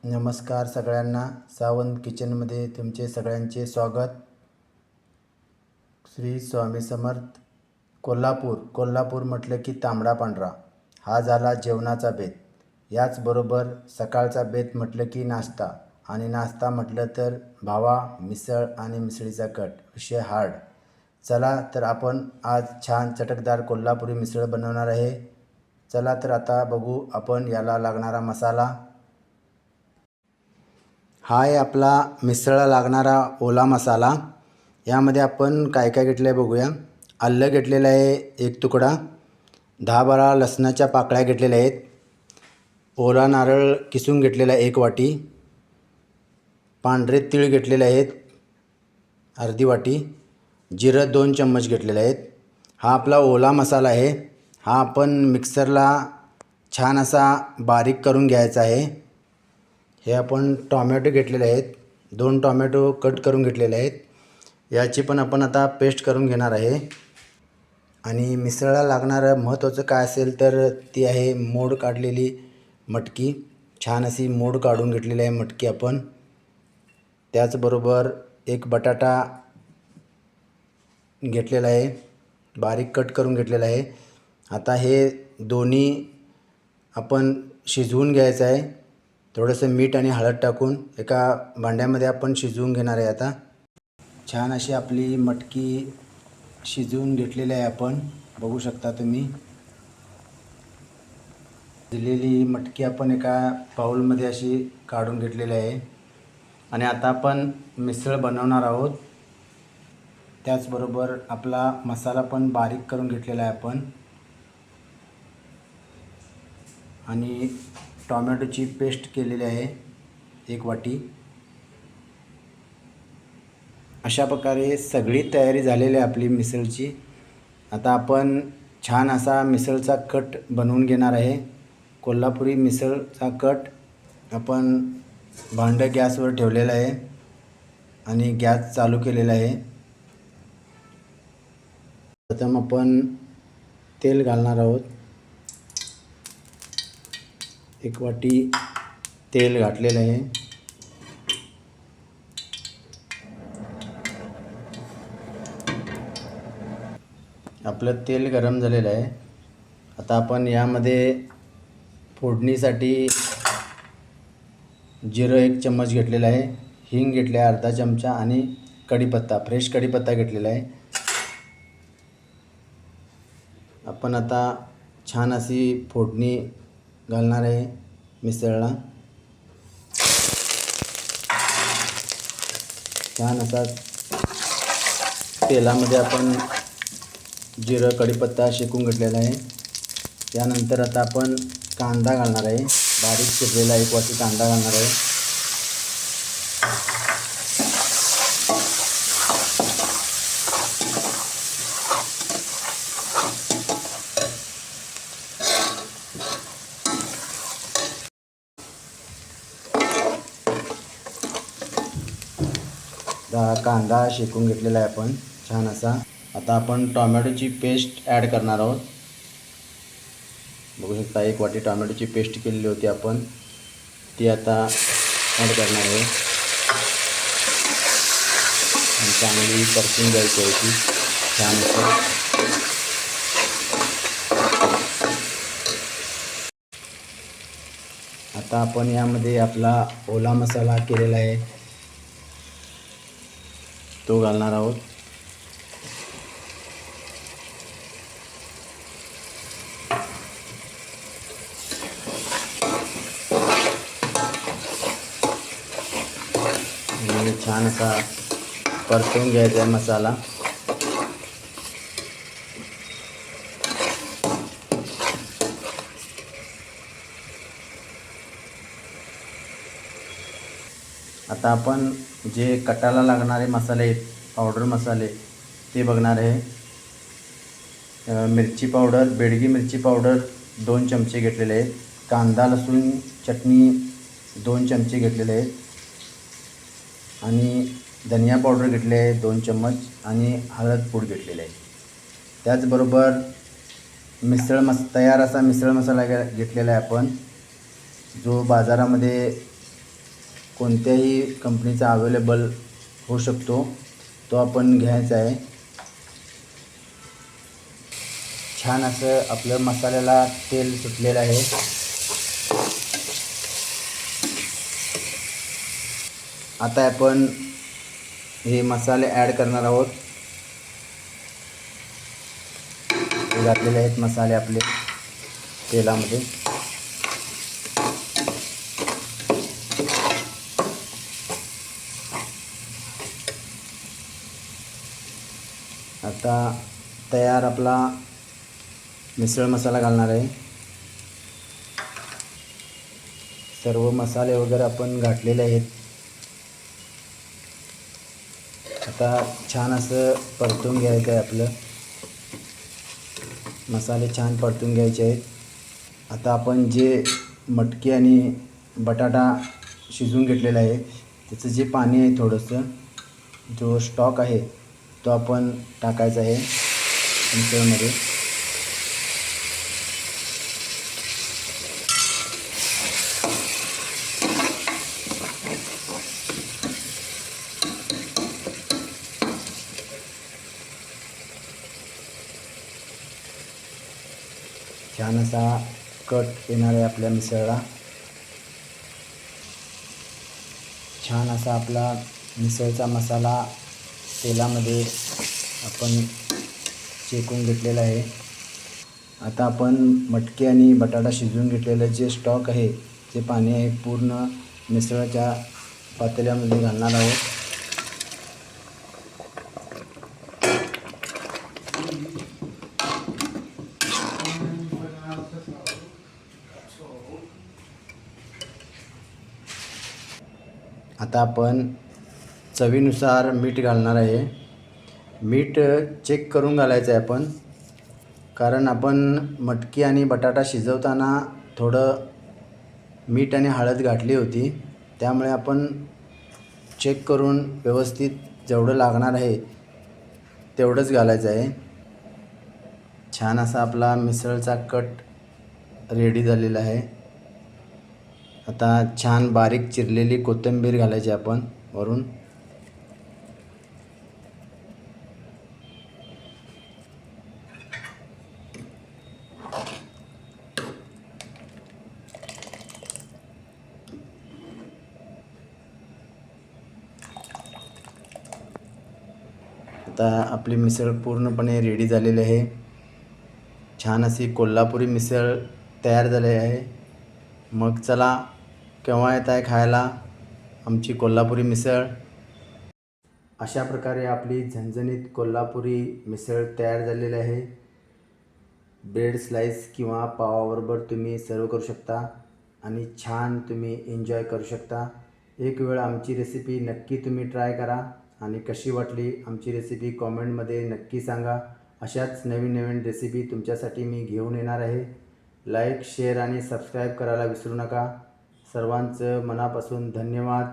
नमस्कार सगळ्यांना. सावंत किचनमध्ये तुमचे सगळ्यांचे स्वागत. श्री स्वामी समर्थ. कोल्हापूर म्हटलं की तांबडा पांढरा हा झाला जेवणाचा बेत. याचबरोबर सकाळचा बेत म्हटलं की नाश्ता, आणि नाश्ता म्हटलं तर भावा मिसळ आणि मिसळीचा कट, विषय हार्ड. चला तर आपण आज छान चटकदार कोल्हापुरी मिसळ बनवणार आहे. चला तर आता बघू आपण याला लागणारा मसाला. हा आहे आपला मिसळला लागणारा ओला मसाला. यामध्ये आपण काय काय घेतलं आहे बघूया. आलं घेतलेलं आहे 1 तुकडा, 10-12 लसणाच्या पाकळ्या घेतलेल्या आहेत, ओला नारळ किसून घेतलेला 1 वाटी, पांढरे तीळ घेतलेले आहेत अर्धी वाटी, जिरं 2 चम्मच घेतलेले आहेत. हा आपला ओला मसाला आहे. हा आपण मिक्सरला छान असा बारीक करून घ्यायचा आहे. हे आपण टॉमॅटो घेतलेले आहेत, 2 टॉमॅटो कट करून घेतलेले आहेत. याची पण आपण आता पेस्ट करून घेणार आहे. आणि मिसळला लागणारं महत्त्वाचं काय असेल तर ती आहे मोड काढलेली मटकी. छान अशी मोड काढून घेतलेली आहे मटकी आपण. त्याचबरोबर 1 बटाटा घेतलेला आहे, बारीक कट करून घेतलेला आहे. आता हे दोन्ही आपण शिजवून घ्यायचं आहे. थोडंसं मीठ आणि हळद टाकून एका भांड्यामध्ये आपण शिजवून घेणार आहे. आता छान अशी आपली मटकी शिजवून घेतलेली आहे. आपण बघू शकता तुम्ही. दिलेली मटकी आपण एका बाउलमध्ये अशी काढून घेतलेली आहे. आणि आता आपण मिसळ बनवणार आहोत. त्याचबरोबर आपला मसाला पण बारीक करून घेतलेला आहे आपण. आणि टॉमॅटोची पेस्ट केलेली आहे 1 वाटी. अशा प्रकारे सगळी तयारी झालेली आहे आपली मिसळची. आता आपण छान असा मिसळचा कट बनवून घेणार आहे. कोल्हापुरी मिसळचा कट आपण भांडं गॅसवर ठेवलेलं आहे आणि गॅस चालू केलेला आहे. प्रथम आपण तेल घालणार आहोत. 1 वाटी तेल घातलेलं आहे. आपलं तेल गरम झालेलं आहे. आता आपण यामध्ये फोडणीसाठी जिरं 1 चम्मच घेतलेलं आहे, हिंग घेतले आहे अर्धा चमचा, आणि कढीपत्ता, फ्रेश कढीपत्ता घेतलेला आहे. आपण आता छान अशी फोडणी घालणार आहे मिसळला. छान असा तेलामध्ये आपण जिरं कढीपत्ता शेकून घेतलेला आहे. त्यानंतर आता आपण कांदा घालणार आहे. बारीक चिरलेला 1 वाटी कांदा घालणार आहे. कांदा शेकून घेतलेला आहे आपण छान असा. आता आपण टॉमॅटोची पेस्ट ॲड करणार आहोत. बघू शकता 1 वाटी टॉमॅटोची पेस्ट केलेली होती आपण, ती आता ॲड करणार आहे. आणि चांगली परतून घ्यायची आहे ती छान असं. आता आपण यामध्ये आपला ओला मसाला केलेला आहे तो घालणार आहोत. आणि छान असा परतून घ्यायचा आहे मसाला. आता आपण जे कटाला लागणारे मसाले आहेत, पावडर मसाले, ते बघणार आहे. मिरची पावडर, बेडगी मिरची पावडर 2 चमचे घेतलेले आहेत. कांदा लसूण चटणी 2 चमचे घेतलेले आहेत. आणि धनिया पावडर घेतले आहे 2 चम्मच, आणि हळद पूड घेतलेले आहे. त्याचबरोबर तयार असा मिसळ मसाला घेतलेला आहे आपण, जो बाजारामध्ये कोणत्याही कंपनीचा अवेलेबल होऊ शकतो, तो आपण घ्यायचा आहे. छान असं आपल्या मसाल्याला तेल सुटलेलं आहे. आता आपण हे मसाले ॲड करणार आहोत. हे घातलेले आहेत मसाले आपले तेलामध्ये. आता तयार आपला मिसळ मसाला घालणार आहे. सर्व मसाले वगैरे आपण घातलेले आहेत. आता छान असं परतून घ्यायचं आहे आपलं. मसाले छान परतून घ्यायचे आहेत. आता आपण जे मटकी आणि बटाटा शिजवून घेतलेला आहे, त्याचं जे पाणी आहे थोडंसं, जो स्टॉक आहे तो आपण टाकायचा आहे मिसळमध्ये. छान असा कट येणार आहे आपल्या मिसळला. छान असा आपला मिसळचा मसाला तेलामध्ये आपण शेकून घेतलेला आहे. आता आपण मटकी आणि बटाटा शिजवून घेतलेलं जे स्टॉक आहे, जे पाणी आहे, पूर्ण मिसळच्या पातेल्यामध्ये घालणार आहोत. आता आपण चवीनुसार मीठ घालणार आहे. मीठ चेक करून घालायचं आहे आपण, कारण आपण मटकी आणि बटाटा शिजवताना थोडं मीठ आणि हळद घातली होती. त्यामुळे आपण चेक करून व्यवस्थित जेवढं लागणार आहे तेवढंच घालायचं आहे. छान असा आपला मिसळचा कट रेडी झालेला आहे. आता छान बारीक चिरलेली कोथिंबीर घालायची आपण वरून. आता आपली मिसळ पूर्णपणे रेडी झालेली आहे. छान अशी कोल्हापुरी मिसळ तयार झाली आहे. मग चला, केव्हा येत आहे खायला आमची कोल्हापुरी मिसळ. अशा प्रकारे आपली झणझणीत कोल्हापुरी मिसळ तयार झालेली आहे. ब्रेड स्लाइस किंवा पावाबरोबर तुम्ही सर्व करू शकता आणि छान तुम्ही एन्जॉय करू शकता. एक वेळ आमची रेसिपी नक्की तुम्ही ट्राय करा आणि कशी वाटली आमची रेसिपी कॉमेंटमध्ये नक्की सांगा. अशाच नवीन नवीन रेसिपी तुमच्यासाठी मी घेऊन येणार आहे. लाईक, शेअर आणि सबस्क्राईब करायला विसरू नका. सर्वांचं मनापासून धन्यवाद.